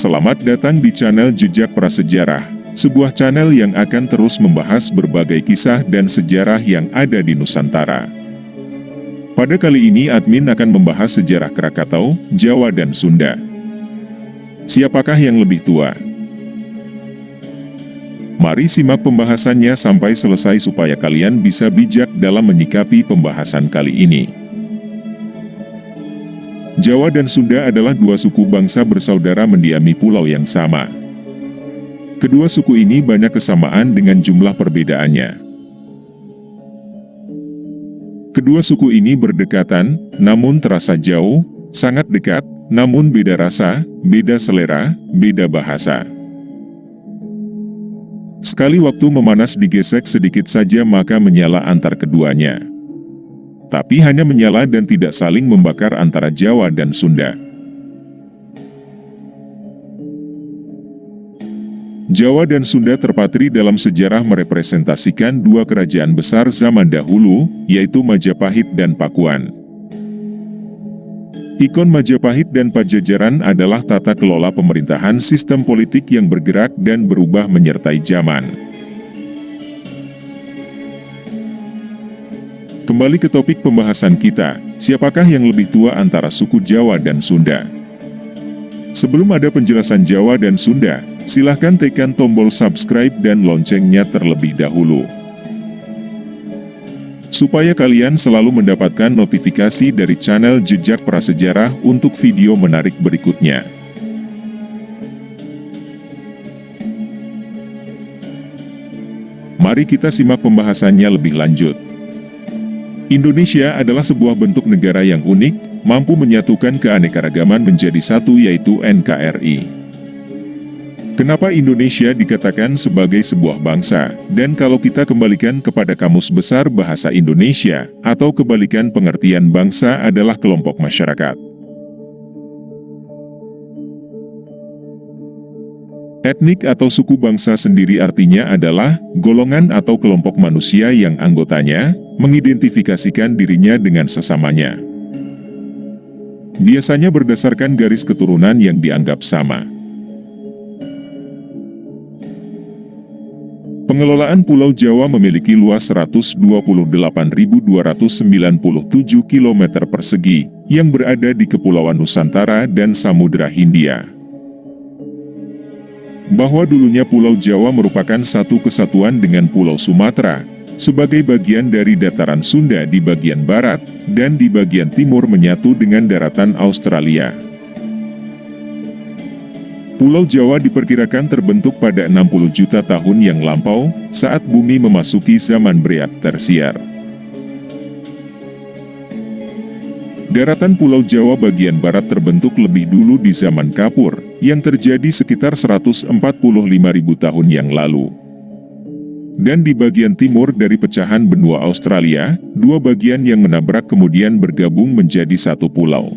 Selamat datang di channel Jejak Prasejarah, sebuah channel yang akan terus membahas berbagai kisah dan sejarah yang ada di Nusantara. Pada kali ini admin akan membahas sejarah Krakatau, Jawa dan Sunda. Siapakah yang lebih tua? Mari simak pembahasannya sampai selesai supaya kalian bisa bijak dalam menyikapi pembahasan kali ini. Jawa dan Sunda adalah dua suku bangsa bersaudara mendiami pulau yang sama. Kedua suku ini banyak kesamaan dengan jumlah perbedaannya. Kedua suku ini berdekatan, namun terasa jauh, sangat dekat, namun beda rasa, beda selera, beda bahasa. Sekali waktu memanas digesek sedikit saja maka menyala antar keduanya. Tapi hanya menyala dan tidak saling membakar antara Jawa dan Sunda. Jawa dan Sunda terpatri dalam sejarah merepresentasikan dua kerajaan besar zaman dahulu, yaitu Majapahit dan Pakuan. Ikon Majapahit dan Pajajaran adalah tata kelola pemerintahan sistem politik yang bergerak dan berubah menyertai zaman. Kembali ke topik pembahasan kita, siapakah yang lebih tua antara suku Jawa dan Sunda? Sebelum ada penjelasan Jawa dan Sunda, silahkan tekan tombol subscribe dan loncengnya terlebih dahulu. Supaya kalian selalu mendapatkan notifikasi dari channel Jejak Prasejarah untuk video menarik berikutnya. Mari kita simak pembahasannya lebih lanjut. Indonesia adalah sebuah bentuk negara yang unik, mampu menyatukan keanekaragaman menjadi satu yaitu NKRI. Kenapa Indonesia dikatakan sebagai sebuah bangsa? Dan kalau kita kembalikan kepada Kamus Besar Bahasa Indonesia, atau kebalikan pengertian bangsa adalah kelompok masyarakat. Etnik atau suku bangsa sendiri artinya adalah golongan atau kelompok manusia yang anggotanya mengidentifikasikan dirinya dengan sesamanya. Biasanya berdasarkan garis keturunan yang dianggap sama. Pengelolaan Pulau Jawa memiliki luas 128.297 km persegi yang berada di Kepulauan Nusantara dan Samudra Hindia. Bahwa dulunya Pulau Jawa merupakan satu kesatuan dengan Pulau Sumatera, sebagai bagian dari dataran Sunda di bagian barat, dan di bagian timur menyatu dengan daratan Australia. Pulau Jawa diperkirakan terbentuk pada 60 juta tahun yang lampau, saat bumi memasuki zaman Break Tersier. Daratan Pulau Jawa bagian barat terbentuk lebih dulu di zaman Kapur, yang terjadi sekitar 145.000 tahun yang lalu. Dan di bagian timur dari pecahan benua Australia, dua bagian yang menabrak kemudian bergabung menjadi satu pulau.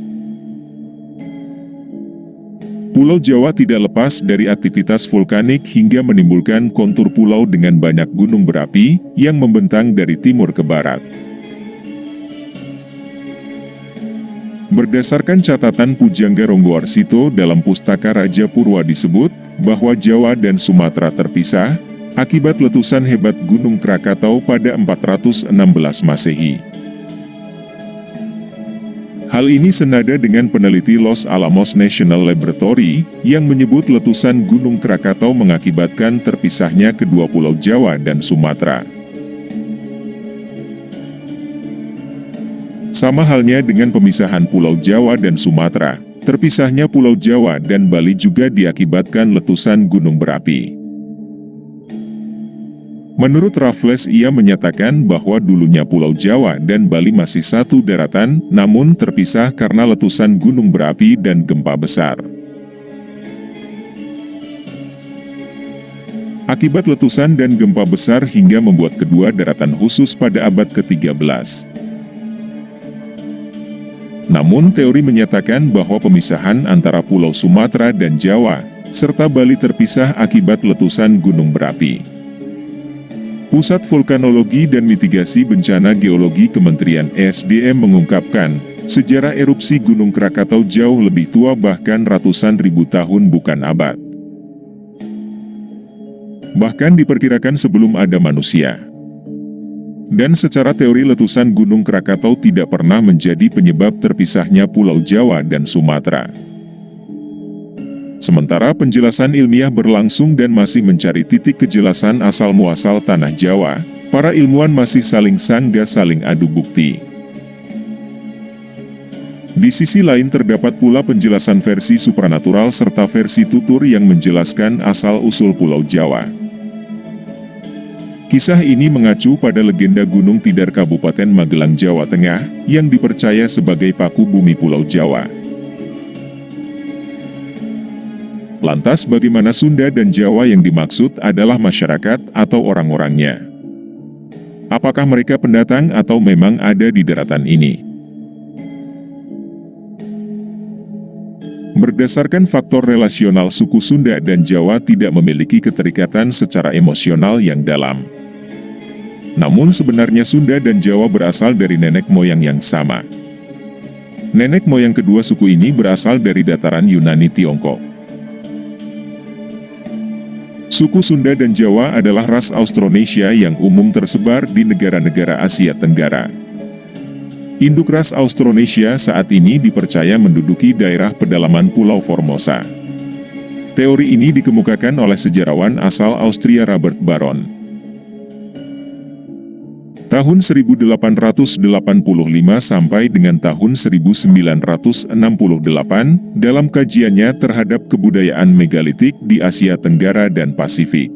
Pulau Jawa tidak lepas dari aktivitas vulkanik hingga menimbulkan kontur pulau dengan banyak gunung berapi yang membentang dari timur ke barat. Berdasarkan catatan Pujangga Ronggowarsito dalam Pustaka Raja Purwa disebut bahwa Jawa dan Sumatera terpisah akibat letusan hebat Gunung Krakatau pada 416 Masehi. Hal ini senada dengan peneliti Los Alamos National Laboratory yang menyebut letusan Gunung Krakatau mengakibatkan terpisahnya kedua pulau Jawa dan Sumatera. Sama halnya dengan pemisahan Pulau Jawa dan Sumatera, terpisahnya Pulau Jawa dan Bali juga diakibatkan letusan gunung berapi. Menurut Raffles ia menyatakan bahwa dulunya Pulau Jawa dan Bali masih satu daratan, namun terpisah karena letusan gunung berapi dan gempa besar. Akibat letusan dan gempa besar hingga membuat kedua daratan khusus pada abad ke-13. Namun teori menyatakan bahwa pemisahan antara Pulau Sumatera dan Jawa, serta Bali terpisah akibat letusan gunung berapi. Pusat Vulkanologi dan Mitigasi Bencana Geologi Kementerian ESDM mengungkapkan, Sejarah erupsi Gunung Krakatau jauh lebih tua, bahkan ratusan ribu tahun bukan abad. Bahkan diperkirakan sebelum ada manusia. Dan secara teori letusan Gunung Krakatau tidak pernah menjadi penyebab terpisahnya Pulau Jawa dan Sumatera. Sementara penjelasan ilmiah berlangsung dan masih mencari titik kejelasan asal-muasal tanah Jawa, para ilmuwan masih saling sanggah, saling adu bukti. Di sisi lain terdapat pula penjelasan versi supranatural serta versi tutur yang menjelaskan asal-usul Pulau Jawa. Kisah ini mengacu pada legenda Gunung Tidar Kabupaten Magelang, Jawa Tengah, yang dipercaya sebagai paku bumi Pulau Jawa. Lantas bagaimana Sunda dan Jawa yang dimaksud adalah masyarakat atau orang-orangnya? Apakah mereka pendatang atau memang ada di daratan ini? Berdasarkan faktor relasional, suku Sunda dan Jawa tidak memiliki keterikatan secara emosional yang dalam. Namun sebenarnya Sunda dan Jawa berasal dari nenek moyang yang sama. Nenek moyang kedua suku ini berasal dari dataran Yunani Tiongkok. Suku Sunda dan Jawa adalah ras Austronesia yang umum tersebar di negara-negara Asia Tenggara. Induk ras Austronesia saat ini dipercaya menduduki daerah pedalaman Pulau Formosa. Teori ini dikemukakan oleh sejarawan asal Austria Robert Baron. Tahun 1885 sampai dengan tahun 1968, dalam kajiannya terhadap kebudayaan megalitik di Asia Tenggara dan Pasifik.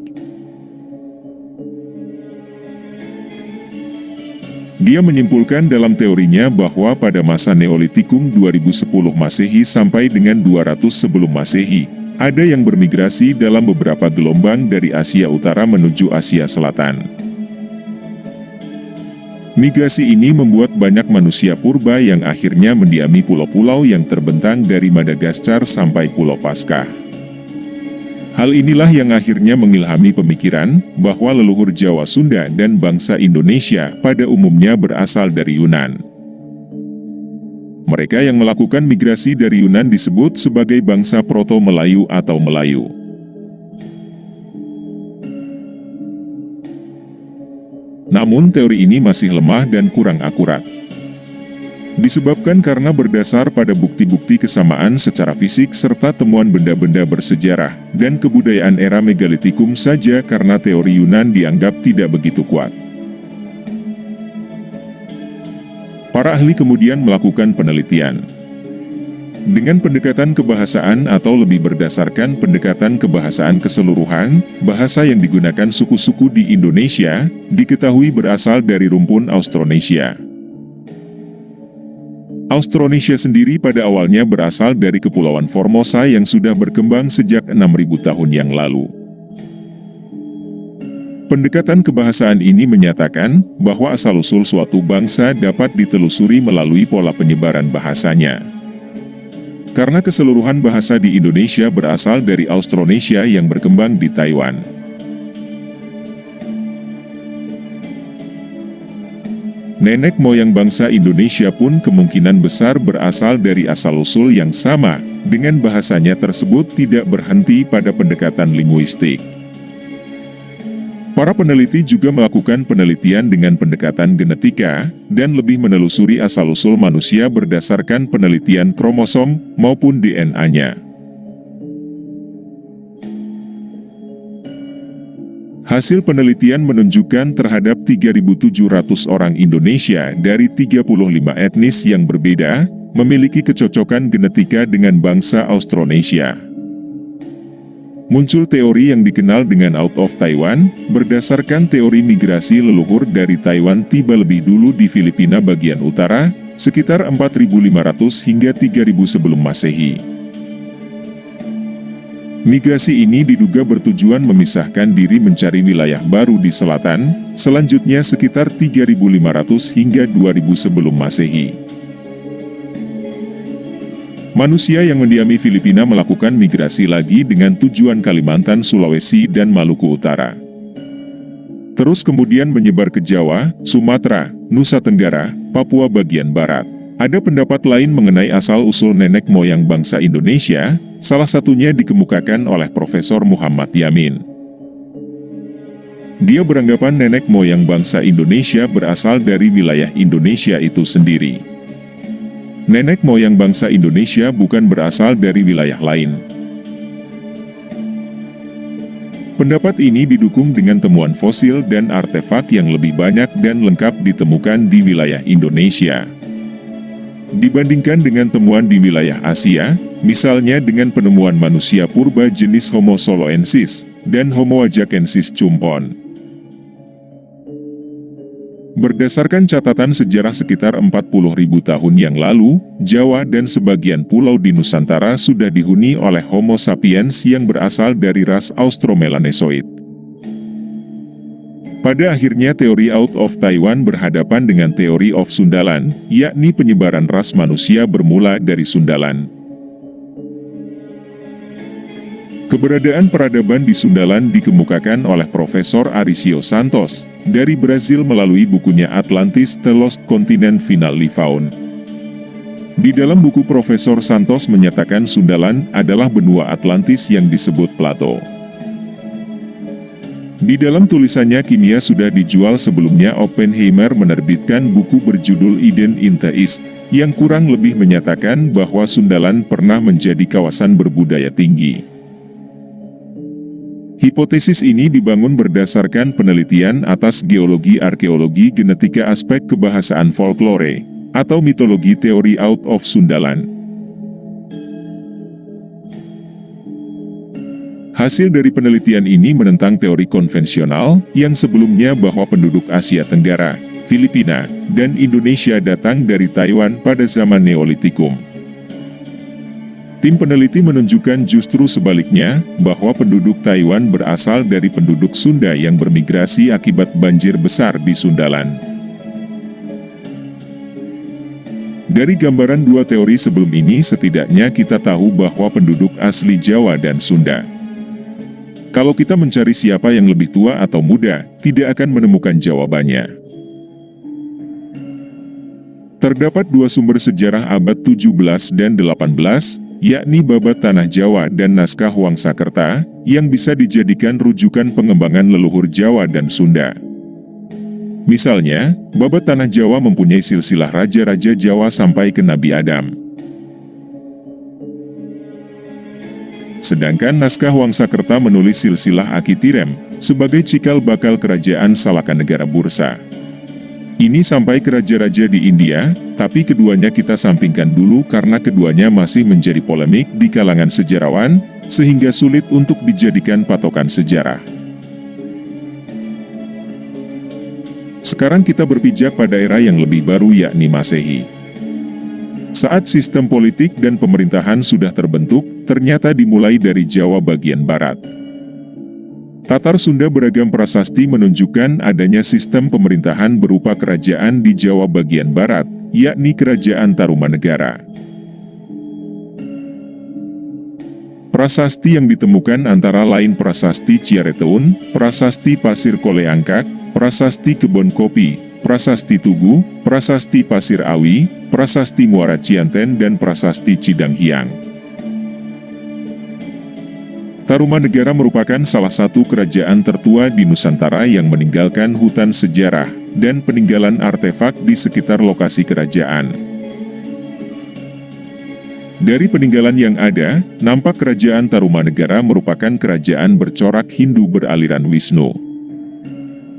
Dia menyimpulkan dalam teorinya bahwa pada masa Neolitikum 2010 Masehi sampai dengan 200 sebelum Masehi, ada yang bermigrasi dalam beberapa gelombang dari Asia Utara menuju Asia Selatan. Migrasi ini membuat banyak manusia purba yang akhirnya mendiami pulau-pulau yang terbentang dari Madagaskar sampai Pulau Paskah. Hal inilah yang akhirnya mengilhami pemikiran bahwa leluhur Jawa, Sunda, dan bangsa Indonesia pada umumnya berasal dari Yunan. Mereka yang melakukan migrasi dari Yunan disebut sebagai bangsa Proto-Melayu atau Melayu. Namun teori ini masih lemah dan kurang akurat. Disebabkan karena berdasar pada bukti-bukti kesamaan secara fisik serta temuan benda-benda bersejarah dan kebudayaan era megalitikum saja, karena teori Yunan dianggap tidak begitu kuat. Para ahli kemudian melakukan penelitian. Dengan pendekatan kebahasaan atau lebih berdasarkan pendekatan kebahasaan keseluruhan, bahasa yang digunakan suku-suku di Indonesia diketahui berasal dari rumpun Austronesia. Austronesia sendiri pada awalnya berasal dari Kepulauan Formosa yang sudah berkembang sejak 6.000 tahun yang lalu. Pendekatan kebahasaan ini menyatakan bahwa asal-usul suatu bangsa dapat ditelusuri melalui pola penyebaran bahasanya. Karena keseluruhan bahasa di Indonesia berasal dari Austronesia yang berkembang di Taiwan. Nenek moyang bangsa Indonesia pun kemungkinan besar berasal dari asal-usul yang sama, dengan bahasanya tersebut tidak berhenti pada pendekatan linguistik. Para peneliti juga melakukan penelitian dengan pendekatan genetika, dan lebih menelusuri asal-usul manusia berdasarkan penelitian kromosom maupun DNA-nya. Hasil penelitian menunjukkan terhadap 3.700 orang Indonesia dari 35 etnis yang berbeda, memiliki kecocokan genetika dengan bangsa Austronesia. Muncul teori yang dikenal dengan Out of Taiwan, berdasarkan teori migrasi leluhur dari Taiwan tiba lebih dulu di Filipina bagian utara, sekitar 4.500 hingga 3.000 sebelum Masehi. Migrasi ini diduga bertujuan memisahkan diri mencari wilayah baru di selatan, selanjutnya sekitar 3.500 hingga 2.000 sebelum Masehi. Manusia yang mendiami Filipina melakukan migrasi lagi dengan tujuan Kalimantan, Sulawesi, dan Maluku Utara. Terus kemudian menyebar ke Jawa, Sumatera, Nusa Tenggara, Papua bagian barat. Ada pendapat lain mengenai asal-usul nenek moyang bangsa Indonesia, salah satunya dikemukakan oleh Profesor Muhammad Yamin. Dia beranggapan nenek moyang bangsa Indonesia berasal dari wilayah Indonesia itu sendiri. Nenek moyang bangsa Indonesia bukan berasal dari wilayah lain. Pendapat ini didukung dengan temuan fosil dan artefak yang lebih banyak dan lengkap ditemukan di wilayah Indonesia. Dibandingkan dengan temuan di wilayah Asia, misalnya dengan penemuan manusia purba jenis Homo soloensis dan Homo ajacensis cumpon. Berdasarkan catatan sejarah sekitar 40.000 tahun yang lalu, Jawa dan sebagian pulau di Nusantara sudah dihuni oleh Homo sapiens yang berasal dari ras Austromelanesoid. Pada akhirnya teori Out of Taiwan berhadapan dengan teori of Sundaland, yakni penyebaran ras manusia bermula dari Sundaland. Keberadaan peradaban di Sundaland dikemukakan oleh Profesor Arisio Santos dari Brazil melalui bukunya Atlantis: The Lost Continent Finally Found. Di dalam buku Profesor Santos menyatakan Sundaland adalah benua Atlantis yang disebut Plato. Di dalam tulisannya Kimia sudah dijual sebelumnya. Oppenheimer menerbitkan buku berjudul Eden in the East, yang kurang lebih menyatakan bahwa Sundaland pernah menjadi kawasan berbudaya tinggi. Hipotesis ini dibangun berdasarkan penelitian atas geologi, arkeologi, genetika, aspek kebahasaan, folklore, atau mitologi, teori Out of Sundaland. Hasil dari penelitian ini menentang teori konvensional yang sebelumnya bahwa penduduk Asia Tenggara, Filipina, dan Indonesia datang dari Taiwan pada zaman Neolitikum. Tim peneliti menunjukkan justru sebaliknya, bahwa penduduk Taiwan berasal dari penduduk Sunda yang bermigrasi akibat banjir besar di Sundaland. Dari gambaran dua teori sebelum ini setidaknya kita tahu bahwa penduduk asli Jawa dan Sunda. Kalau kita mencari siapa yang lebih tua atau muda, tidak akan menemukan jawabannya. Terdapat dua sumber sejarah abad 17 dan 18, yakni Babat Tanah Jawa dan Naskah Wangsakerta, yang bisa dijadikan rujukan pengembangan leluhur Jawa dan Sunda. Misalnya, Babat Tanah Jawa mempunyai silsilah raja-raja Jawa sampai ke Nabi Adam. Sedangkan Naskah Wangsakerta menulis silsilah Akitirem sebagai cikal bakal kerajaan Salaka Negara Bursa. Ini sampai ke raja-raja di India, tapi keduanya kita sampingkan dulu karena keduanya masih menjadi polemik di kalangan sejarawan, sehingga sulit untuk dijadikan patokan sejarah. Sekarang kita berpijak pada era yang lebih baru, yakni Masehi. Saat sistem politik dan pemerintahan sudah terbentuk, ternyata dimulai dari Jawa bagian barat. Tatar Sunda beragam prasasti menunjukkan adanya sistem pemerintahan berupa kerajaan di Jawa bagian barat, yakni Kerajaan Tarumanegara. Prasasti yang ditemukan antara lain Prasasti Ciareteun, Prasasti Pasir Koleangkak, Prasasti Kebon Kopi, Prasasti Tugu, Prasasti Pasir Awi, Prasasti Muara Cianten, dan Prasasti Cidang Hiang. Tarumanegara merupakan salah satu kerajaan tertua di Nusantara yang meninggalkan hutan sejarah dan peninggalan artefak di sekitar lokasi kerajaan. Dari peninggalan yang ada, nampak kerajaan Tarumanegara merupakan kerajaan bercorak Hindu beraliran Wisnu.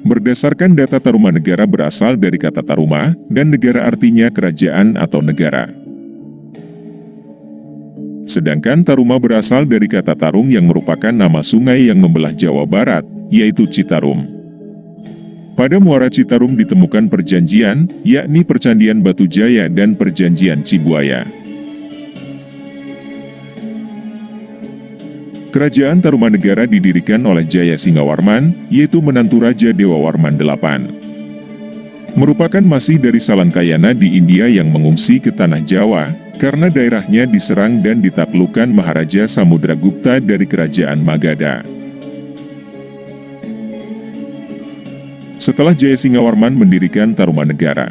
Berdasarkan data, Tarumanegara berasal dari kata Taruma, dan negara artinya kerajaan atau negara. Sedangkan Taruma berasal dari kata Tarung yang merupakan nama sungai yang membelah Jawa Barat, yaitu Citarum. Pada Muara Citarum ditemukan perjanjian, yakni Percandian Batu Jaya dan Perjanjian Cibuaya. Kerajaan Tarumanegara didirikan oleh Jaya Singawarman, yaitu menantu Raja Dewa Warman VIII. Merupakan masih dari Salangkayana di India yang mengungsi ke Tanah Jawa, karena daerahnya diserang dan ditaklukkan Maharaja Samudragupta dari Kerajaan Magadha. Setelah Jaya Singawarman mendirikan Tarumanegara,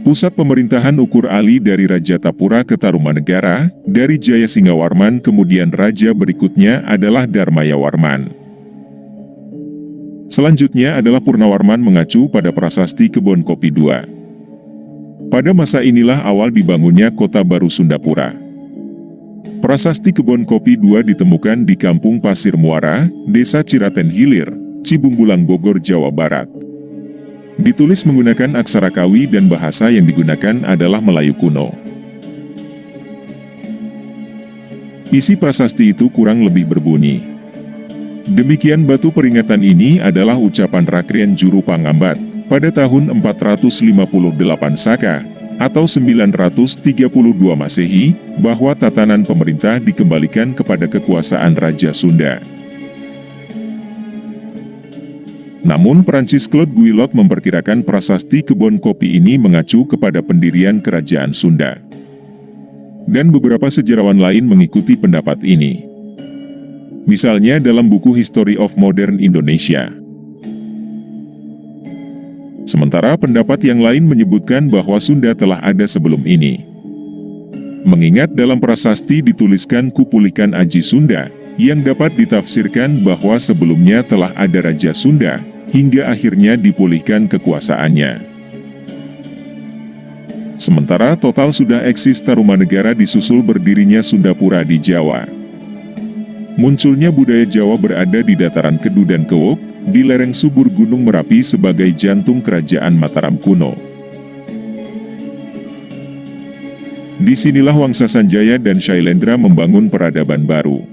Pusat pemerintahan Ukur Ali dari Raja Tapura ke Tarumanegara, dari Jaya Singawarman kemudian raja berikutnya adalah Dharmayawarman. Selanjutnya adalah Purnawarman mengacu pada prasasti Kebon Kopi II. Pada masa inilah awal dibangunnya kota baru Sundapura. Prasasti Kebon Kopi II ditemukan di Kampung Pasir Muara, Desa Ciraten Hilir, Cibungbulang, Bogor, Jawa Barat. Ditulis menggunakan aksara Kawi dan bahasa yang digunakan adalah Melayu kuno. Isi prasasti itu kurang lebih berbunyi. Demikian batu peringatan ini adalah ucapan Rakrian Juru Pangambat pada tahun 458 Saka atau 932 Masehi bahwa tatanan pemerintah dikembalikan kepada kekuasaan Raja Sunda. Namun Prancis Claude Guillot memperkirakan prasasti Kebon Kopi ini mengacu kepada pendirian Kerajaan Sunda. Dan beberapa sejarawan lain mengikuti pendapat ini. Misalnya dalam buku History of Modern Indonesia. Sementara pendapat yang lain menyebutkan bahwa Sunda telah ada sebelum ini. Mengingat dalam prasasti dituliskan Kupulikan Aji Sunda, yang dapat ditafsirkan bahwa sebelumnya telah ada Raja Sunda, hingga akhirnya dipulihkan kekuasaannya. Sementara total sudah eksis Tarumanegara disusul berdirinya Sundapura di Jawa. Munculnya budaya Jawa berada di dataran Kedu dan Kewok, di lereng subur Gunung Merapi sebagai jantung kerajaan Mataram kuno. Disinilah Wangsa Sanjaya dan Shailendra membangun peradaban baru.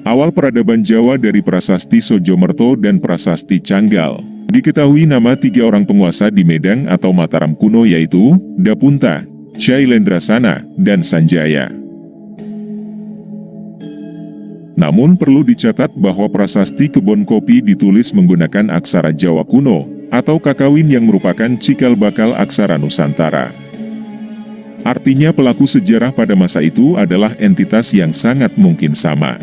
Awal peradaban Jawa dari Prasasti Sojomerto dan Prasasti Canggal. Diketahui nama 3 orang penguasa di Medang atau Mataram kuno yaitu Dapunta, Shailendrasana, dan Sanjaya. Namun perlu dicatat bahwa prasasti Kebon Kopi ditulis menggunakan aksara Jawa kuno atau Kakawin yang merupakan cikal bakal aksara Nusantara. Artinya pelaku sejarah pada masa itu adalah entitas yang sangat mungkin sama.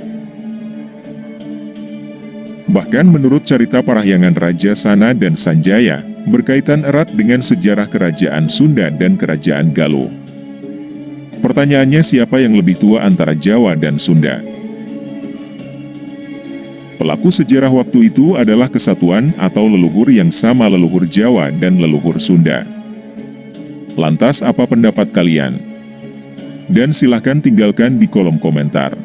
Bahkan menurut carita parahyangan Raja Sana dan Sanjaya, berkaitan erat dengan sejarah kerajaan Sunda dan kerajaan Galuh. Pertanyaannya siapa yang lebih tua antara Jawa dan Sunda? Pelaku sejarah waktu itu adalah kesatuan atau leluhur yang sama leluhur Jawa dan leluhur Sunda. Lantas apa pendapat kalian? Dan silahkan tinggalkan di kolom komentar.